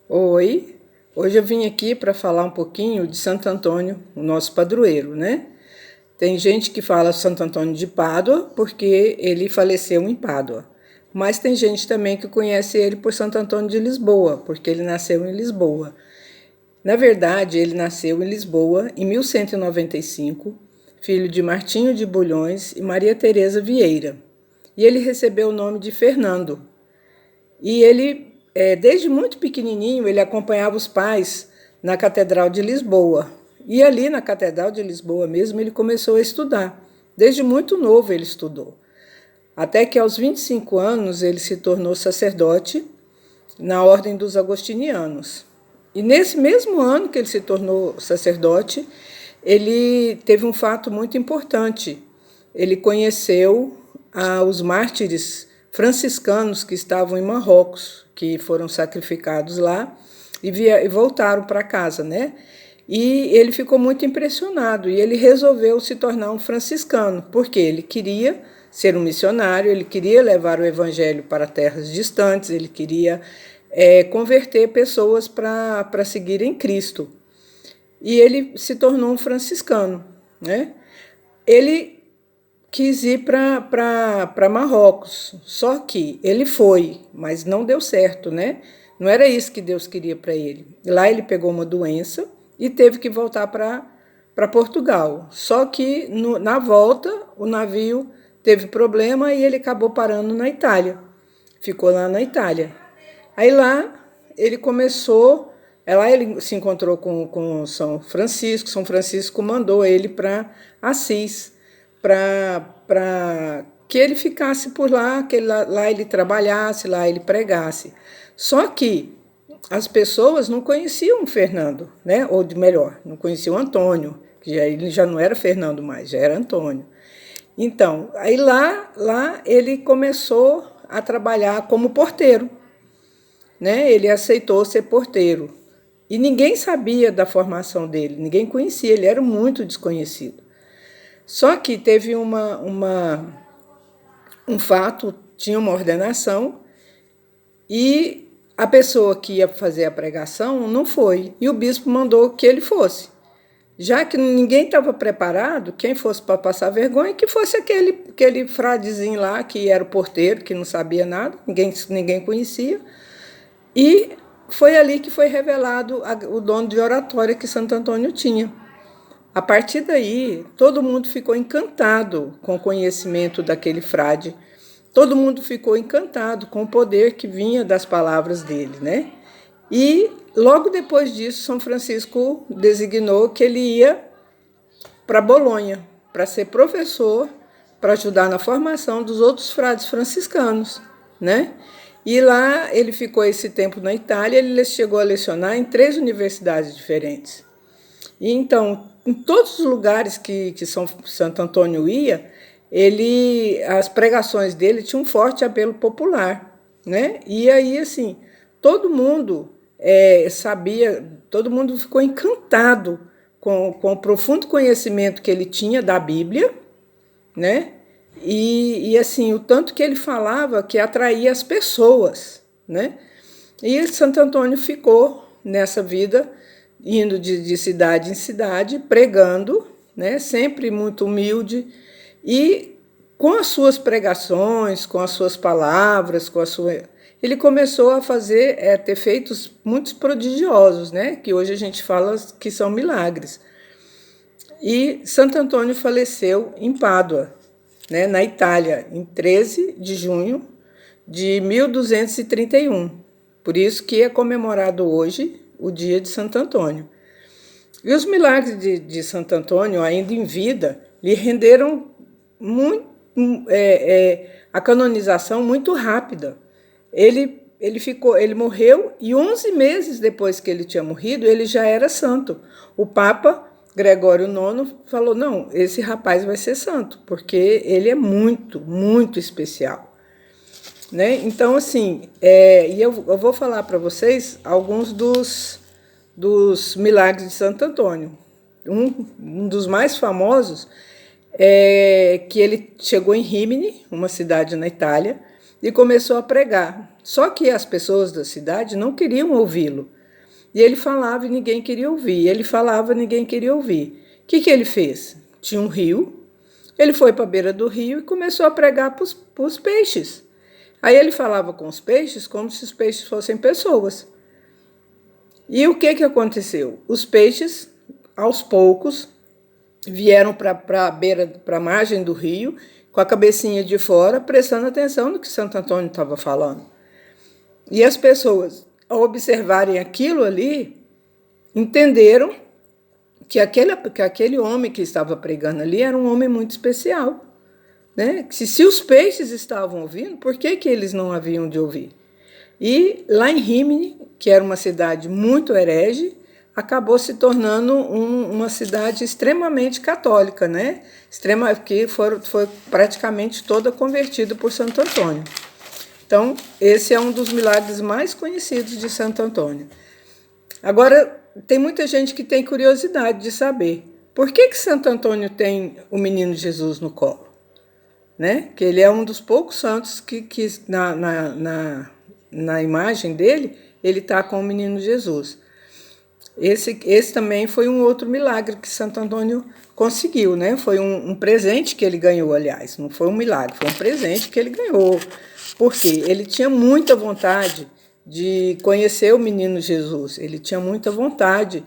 Oi, hoje eu vim aqui para falar um pouquinho de Santo Antônio, o nosso padroeiro, né? Tem gente que fala Santo Antônio de Pádua porque ele faleceu em Pádua, mas tem gente também que conhece ele por Santo Antônio de Lisboa, porque ele nasceu em Lisboa. Na verdade, ele nasceu em Lisboa em 1195, filho de Martinho de Bulhões e Maria Teresa Vieira, e ele recebeu o nome de Fernando. E ele, desde muito pequenininho, ele acompanhava os pais na Catedral de Lisboa. E ali na Catedral de Lisboa mesmo ele começou a estudar. Desde muito novo ele estudou. Até que aos 25 anos ele se tornou sacerdote na Ordem dos Agostinianos. E nesse mesmo ano que ele se tornou sacerdote, ele teve um fato muito importante. Ele conheceu os mártires franciscanos que estavam em Marrocos, que foram sacrificados lá e voltaram para casa, né? E ele ficou muito impressionado e ele resolveu se tornar um franciscano, porque ele queria ser um missionário, ele queria levar o evangelho para terras distantes, ele queria converter pessoas para seguirem Cristo. E ele se tornou um franciscano, né? Ele quis ir para Marrocos, só que ele foi, mas não deu certo, né? Não era isso que Deus queria para ele. Lá ele pegou uma doença e teve que voltar para Portugal. Só que na volta o navio teve problema e ele acabou parando na Itália. Ficou lá na Itália. Aí lá ele começou, lá ele se encontrou com São Francisco. São Francisco mandou ele para Assis, para que ele ficasse por lá, que lá ele trabalhasse, lá ele pregasse. Só que as pessoas não conheciam o Fernando, né? Ou melhor, não conheciam o Antônio, que ele já não era Fernando mais, já era Antônio. Então, aí lá ele começou a trabalhar como porteiro, né? Ele aceitou ser porteiro. E ninguém sabia da formação dele, ninguém conhecia, ele era muito desconhecido. Só que teve um fato, tinha uma ordenação e a pessoa que ia fazer a pregação não foi. E o bispo mandou que ele fosse. Já que ninguém estava preparado, quem fosse para passar vergonha, que fosse aquele fradezinho lá, que era o porteiro, que não sabia nada, ninguém conhecia. E foi ali que foi revelado o dom de oratória que Santo Antônio tinha. A partir daí, todo mundo ficou encantado com o conhecimento daquele frade. Todo mundo ficou encantado com o poder que vinha das palavras dele, né? E logo depois disso, São Francisco designou que ele ia para Bolonha para ser professor, para ajudar na formação dos outros frades franciscanos, né? E lá ele ficou esse tempo na Itália, ele chegou a lecionar em 3 universidades diferentes. E então, em todos os lugares que Santo Antônio ia, as pregações dele tinham um forte apelo popular, né? E aí, assim, todo mundo sabia, todo mundo ficou encantado com o profundo conhecimento que ele tinha da Bíblia, né? E assim, o tanto que ele falava que atraía as pessoas, né? E Santo Antônio ficou nessa vida, indo de cidade em cidade, pregando, né? Sempre muito humilde, e com as suas pregações, com as suas palavras, ele começou a ter feitos muito prodigiosos, né? Que hoje a gente fala que são milagres. E Santo Antônio faleceu em Pádua, né? Na Itália, em 13 de junho de 1231. Por isso que é comemorado hoje o dia de Santo Antônio. E os milagres de Santo Antônio, ainda em vida, lhe renderam a canonização muito rápida. Ele morreu e 11 meses depois que ele tinha morrido, ele já era santo. O Papa Gregório IX falou, não, esse rapaz vai ser santo, porque ele é muito, muito especial. Né? Então, assim, e eu vou falar para vocês alguns dos milagres de Santo Antônio. Um dos mais famosos é que ele chegou em Rimini, uma cidade na Itália, e começou a pregar. Só que as pessoas da cidade não queriam ouvi-lo. E ele falava e ninguém queria ouvir. Ele falava e ninguém queria ouvir. O que ele fez? Tinha um rio. Ele foi para a beira do rio e começou a pregar para os peixes. Aí ele falava com os peixes como se os peixes fossem pessoas. E o que aconteceu? Os peixes, aos poucos, vieram para a beira, para a margem do rio, com a cabecinha de fora, prestando atenção no que Santo Antônio estava falando. E as pessoas, ao observarem aquilo ali, entenderam que aquele homem que estava pregando ali era um homem muito especial. Né? Se os peixes estavam ouvindo, por que eles não haviam de ouvir? E lá em Rímini, que era uma cidade muito herege, acabou se tornando uma cidade extremamente católica, né? Que foi praticamente toda convertida por Santo Antônio. Então, esse é um dos milagres mais conhecidos de Santo Antônio. Agora, tem muita gente que tem curiosidade de saber por que Santo Antônio tem o menino Jesus no colo. Né? Que ele é um dos poucos santos que na imagem dele, ele está com o menino Jesus. Esse também foi um outro milagre que Santo Antônio conseguiu, né? Foi um presente que ele ganhou, aliás, não foi um milagre, foi um presente que ele ganhou. Porque ele tinha muita vontade de conhecer o menino Jesus, ele tinha muita vontade.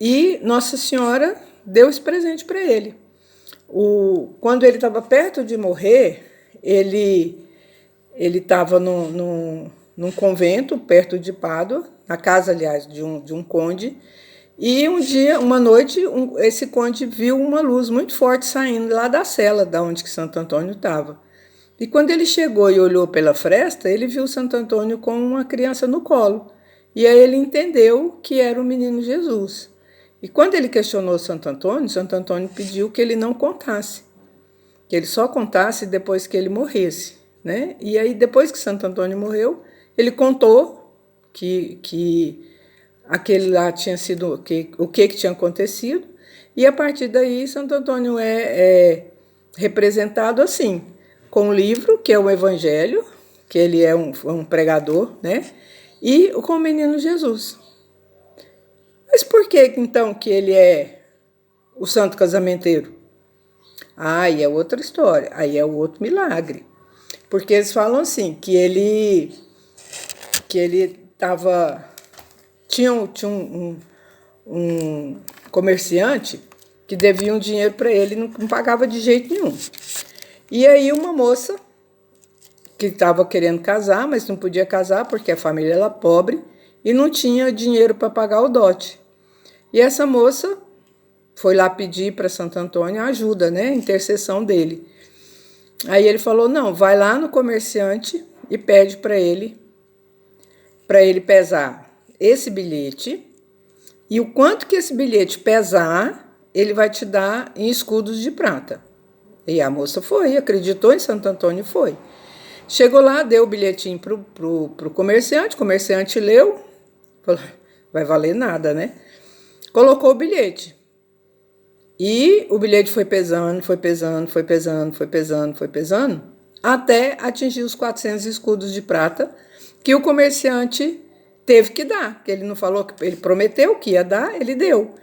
E Nossa Senhora deu esse presente para ele. Quando ele estava perto de morrer, ele estava num convento perto de Pádua, na casa, aliás, de um conde, e uma noite, esse conde viu uma luz muito forte saindo lá da cela, da onde que Santo Antônio estava. E quando ele chegou e olhou pela fresta, ele viu Santo Antônio com uma criança no colo. E aí ele entendeu que era o menino Jesus. E quando ele questionou Santo Antônio pediu que ele não contasse, que ele só contasse depois que ele morresse, né? E aí, depois que Santo Antônio morreu, ele contou que aquele lá tinha sido o que tinha acontecido, e a partir daí Santo Antônio é representado assim, com um livro, que é o Evangelho, que ele é um pregador, né? E com o menino Jesus. Mas por que, então, que ele é o santo casamenteiro? Aí é outra história, aí é o outro milagre. Porque eles falam assim, que ele estava... Tinha um comerciante que devia um dinheiro para ele e não pagava de jeito nenhum. E aí uma moça que estava querendo casar, mas não podia casar porque a família era pobre e não tinha dinheiro para pagar o dote. E essa moça foi lá pedir para Santo Antônio a ajuda, né, a intercessão dele. Aí ele falou, não, vai lá no comerciante e pede para ele pesar esse bilhete, e o quanto que esse bilhete pesar, ele vai te dar em escudos de prata. E a moça foi, acreditou em Santo Antônio e foi. Chegou lá, deu o bilhetinho pro comerciante, o comerciante leu, falou, vai valer nada, né? Colocou o bilhete. E o bilhete foi pesando, até atingir os 400 escudos de prata que o comerciante teve que dar, que ele não falou, que ele prometeu que ia dar, ele deu.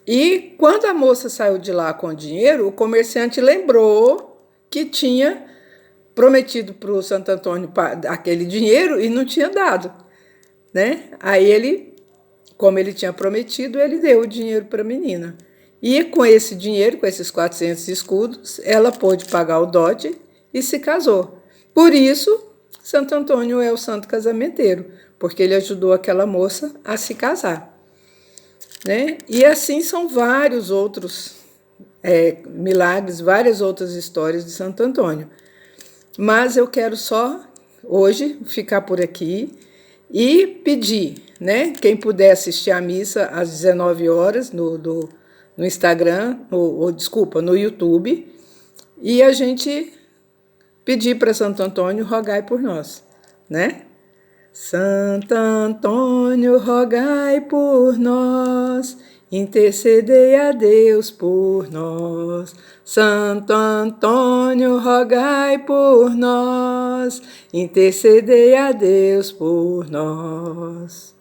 E quando a moça saiu de lá com o dinheiro, o comerciante lembrou que tinha prometido para o Santo Antônio aquele dinheiro e não tinha dado, né? Aí ele, como ele tinha prometido, ele deu o dinheiro para a menina. E com esse dinheiro, com esses 400 escudos, ela pôde pagar o dote e se casou. Por isso, Santo Antônio é o santo casamenteiro, porque ele ajudou aquela moça a se casar. Né? E assim são vários outros milagres, várias outras histórias de Santo Antônio. Mas eu quero só, hoje, ficar por aqui e pedir, né? Quem puder assistir a missa às 19 horas no Instagram, no YouTube, e a gente pedir para Santo Antônio rogai por nós, né? Santo Antônio, rogai por nós, intercedei a Deus por nós. Santo Antônio, rogai por nós, intercedei a Deus por nós.